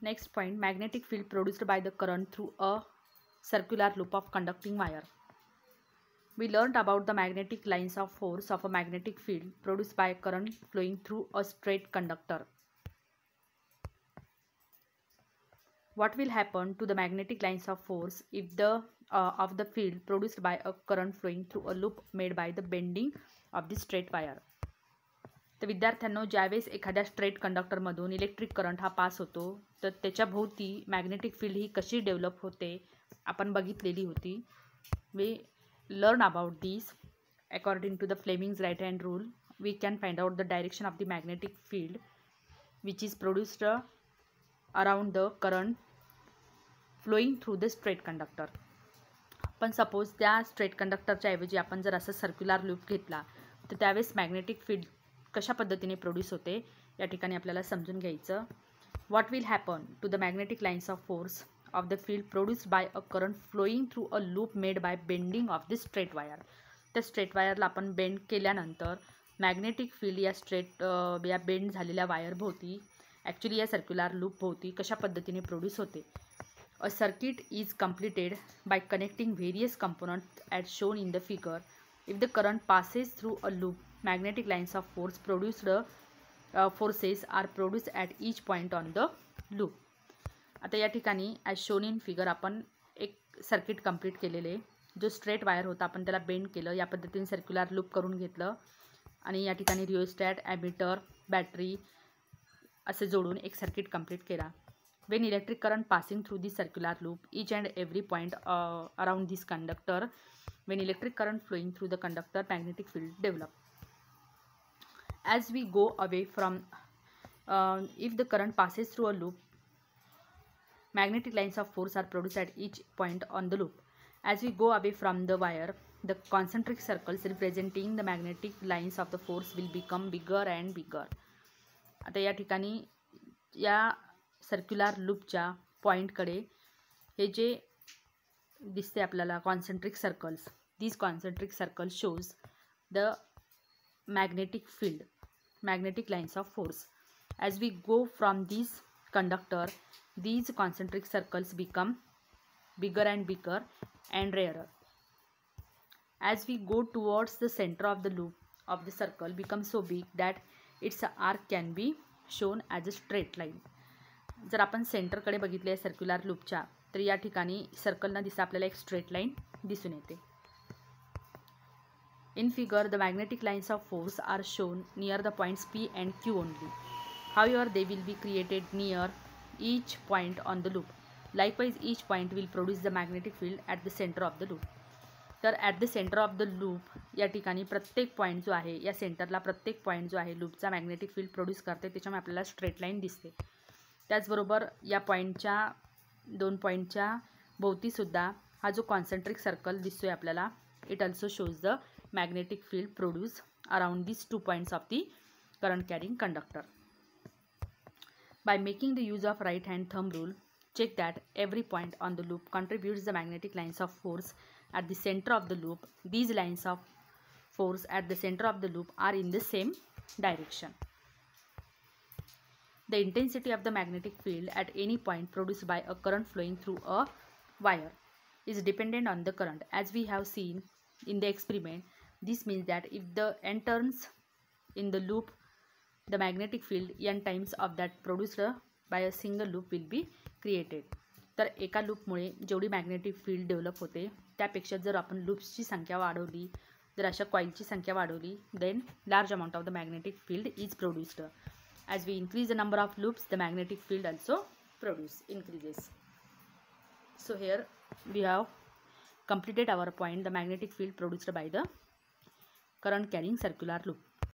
Next point, magnetic field produced by the current through a circular loop of conducting wire. We learned about the magnetic lines of force of a magnetic field produced by current flowing through a straight conductor. What will happen to the magnetic lines of force if the field produced by a current flowing through a loop made by the bending of the straight wire? तर विद्यार्थ्यांनो, ज्यावेळेस एखाद्या straight कंडक्टरमधून electric current हा पास होतो तर त्याच्या भोवती magnetic field ही कशी डेव्हलप होते आपण बघितलेली होती. We learn about these. According to the Fleming's right hand rule, we can find out the direction of the magnetic field which is produced around the current flowing through the straight conductor. पण suppose त्या straight कंडक्टरच्या ऐवजी आपण जर असं circular loop घेतला तर त्यावेळेस magnetic field कशा पद्धतीने प्रोड्यूस होते या ठिकाणी आपल्याला समजून घ्यायचं. What will happen to the magnetic lines of force of the field produced by a current flowing through a loop made by bending of the straight wire. त्या स्ट्रेट वायरला आपण बेंड केल्यानंतर मॅग्नेटिक फील्ड या bend झालेल्या wire भोवती actually या circular loop भोवती कशा पद्धतीने प्रोड्यूस होते. A circuit is completed by connecting various components as shown in the figure. If the current passes through a loop magnetic lines of force produced forces are produce at each point on the loop. आता या ठिकाणी as shown in figure आपण एक circuit complete केलेले. जो straight wire होता आपण त्याला बेंड केलं, या पद्धतीने सर्क्युलर लूप करून घेतलं आणि या ठिकाणी रिओस्टॅट, ॲमिटर, बॅटरी असे जोडून एक सर्किट कंप्लीट केला. When electric current passing through this circular loop each and every point around this conductor, when electric current flowing through the conductor magnetic field develop. As we go away from if the current passes through a loop, magnetic lines of force are produced at each point on the loop. As we go away from the wire, the concentric circles representing the magnetic lines of the force will become bigger and bigger. आता या ठिकाणी या circular लूपच्या पॉईंटकडे हे जे दिसते आपल्याला concentric circles, these concentric circles shows the magnetic field, magnetic lines of force. As we go from this conductor, these concentric circles become bigger and bigger and rarer. As we go towards the center of the loop of the circle becomes so big that its arc can be shown as a straight line. जर आपण सेंटरकडे बघितले circular लूपच्या तर या ठिकाणी सर्कलना दिसा आपल्याला एक straight line दिसून येते. In figure, the magnetic lines of force are shown near the points P and Q only. However, they will be created near each point on the loop. Likewise, each point will produce the magnetic field at the center of the loop. तर at the centre of the loop या ठिकाणी प्रत्येक point जो आहे, या सेंटरला प्रत्येक point जो आहे लूपचा मॅग्नेटिक फील्ड प्रोड्यूस करते, त्याच्यामुळे आपल्याला स्ट्रेट लाईन दिसते. त्याचबरोबर या पॉईंटच्या दोन पॉईंटच्या भोवतीसुद्धा हा जो कॉन्सेंट्रिक सर्कल दिसतोय आपल्याला, it also shows the magnetic field produce around this 2 points of the current carrying conductor. By making the use of right hand thumb rule, check that every point on the loop contributes the magnetic lines of force at the center of the loop. These lines of force at the center of the loop are in the same direction. The intensity of the magnetic field at any point produced by a current flowing through a wire is dependent on the current. As we have seen in the experiment, this means that if the n turns in the loop, the magnetic field n times of that produced by a single loop will be created. तर एका लूपमुळे जेवढी magnetic field develop होते त्यापेक्षा जर आपण लूप्सची संख्या वाढवली, जर अशा कॉईलची संख्या वाढवली, then large amount of the magnetic field is produced. As we increase the number of loops, the magnetic field also increases. So here we have completed our point, the magnetic field produced by the current carrying circular loop.